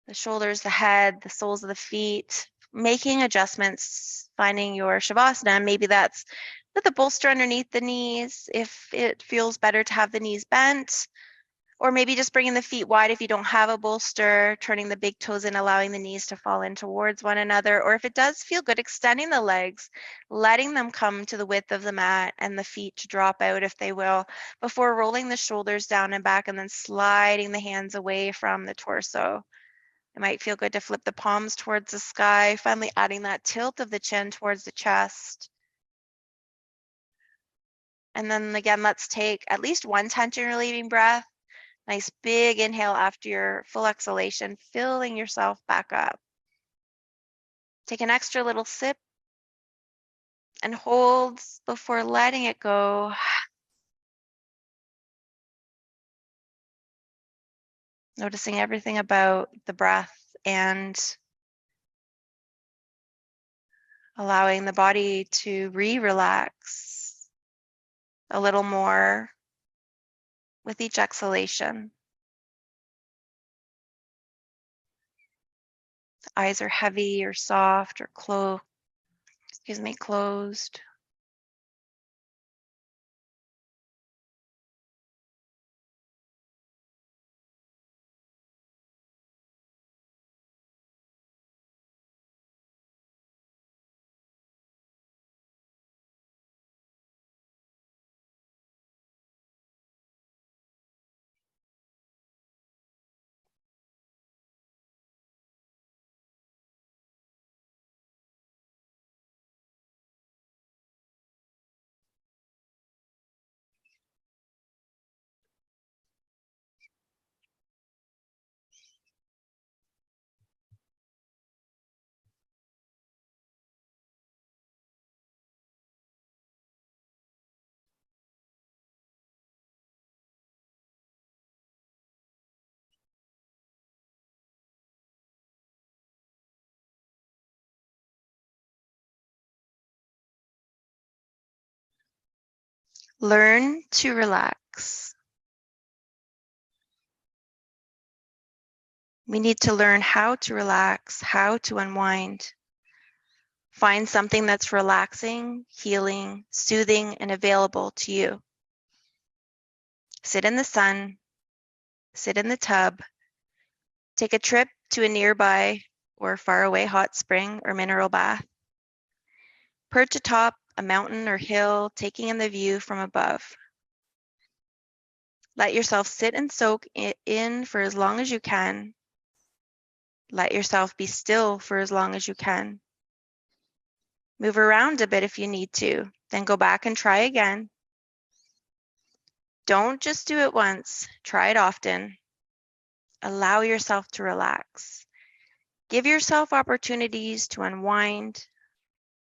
The shoulders, the head, the soles of the feet, making adjustments, finding your Shavasana. Maybe that's with a bolster underneath the knees if it feels better to have the knees bent, or maybe just bringing the feet wide if you don't have a bolster, turning the big toes in, allowing the knees to fall in towards one another. Or if it does feel good, extending the legs, letting them come to the width of the mat and the feet to drop out if they will, before rolling the shoulders down and back and then sliding the hands away from the torso. It might feel good to flip the palms towards the sky, finally adding that tilt of the chin towards the chest. And then again, let's take at least one tension relieving breath. Nice big inhale after your full exhalation, filling yourself back up. Take an extra little sip and hold before letting it go. Noticing everything about the breath and allowing the body to relax a little more with each exhalation. The eyes are heavy or soft or closed. Learn to relax. We need to learn how to relax, how to unwind. Find something that's relaxing, healing, soothing, and available to you. Sit in the sun, sit in the tub, take a trip to a nearby or faraway hot spring or mineral bath. Perch atop a mountain or hill, taking in the view from above. Let yourself sit and soak it in for as long as you can. Let yourself be still for as long as you can. Move around a bit if you need to, then go back and try again. Don't just do it once, try it often. Allow yourself to relax. Give yourself opportunities to unwind,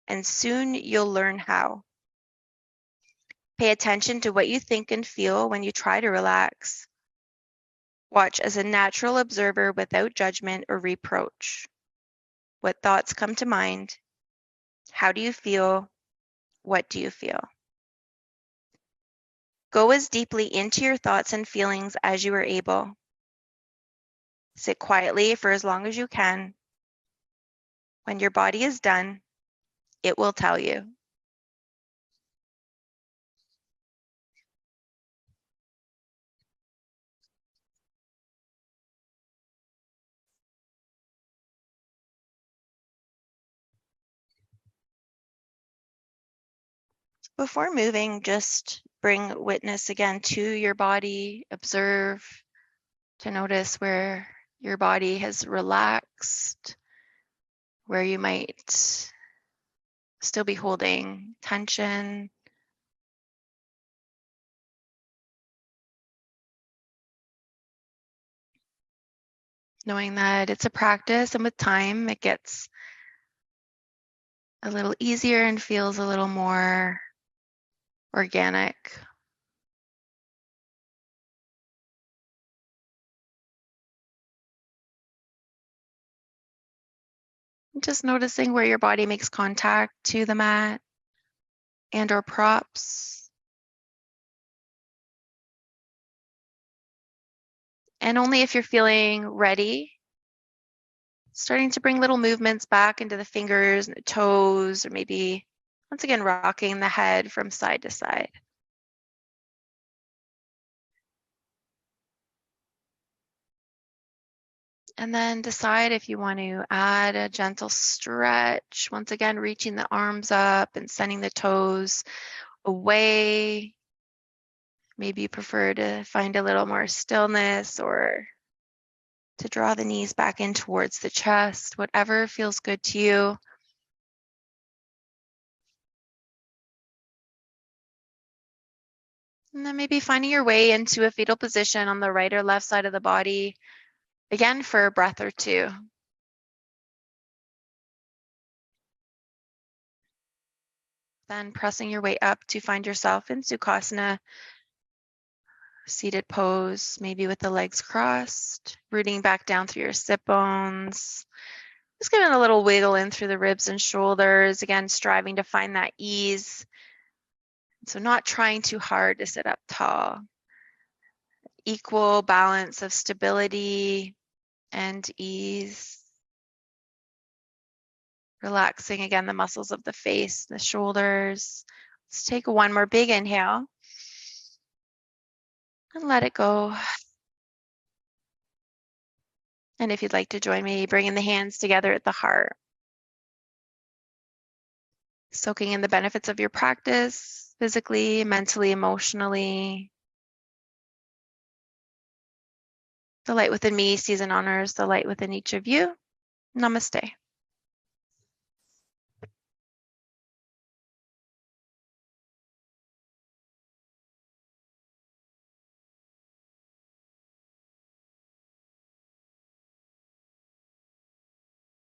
and soon you'll learn how. Pay attention to what you think and feel when you try to relax. Watch as a natural observer without judgment or reproach. What thoughts come to mind? How do you feel? What do you feel? Go as deeply into your thoughts and feelings as you are able. Sit quietly for as long as you can. When your body is done, it will tell you. Before moving, just bring witness again to your body. Observe to notice where your body has relaxed, where you might still be holding tension. Knowing that it's a practice, and with time it gets a little easier and feels a little more organic. Just noticing where your body makes contact to the mat and or props. And only if you're feeling ready, starting to bring little movements back into the fingers and the toes, or maybe once again rocking the head from side to side. And then decide if you want to add a gentle stretch. Once again, reaching the arms up and sending the toes away. Maybe you prefer to find a little more stillness, or to draw the knees back in towards the chest, whatever feels good to you. And then maybe finding your way into a fetal position on the right or left side of the body, again for a breath or two. Then pressing your way up to find yourself in Sukhasana, seated pose, maybe with the legs crossed, rooting back down through your sit bones. Just giving a little wiggle in through the ribs and shoulders, again, striving to find that ease. So not trying too hard to sit up tall. Equal balance of stability and ease. Relaxing again the muscles of the face, the shoulders. Let's take one more big inhale and let it go. And if you'd like to join me, bringing the hands together at the heart. Soaking in the benefits of your practice, physically, mentally, emotionally. The light within me sees and honors the light within each of you. Namaste.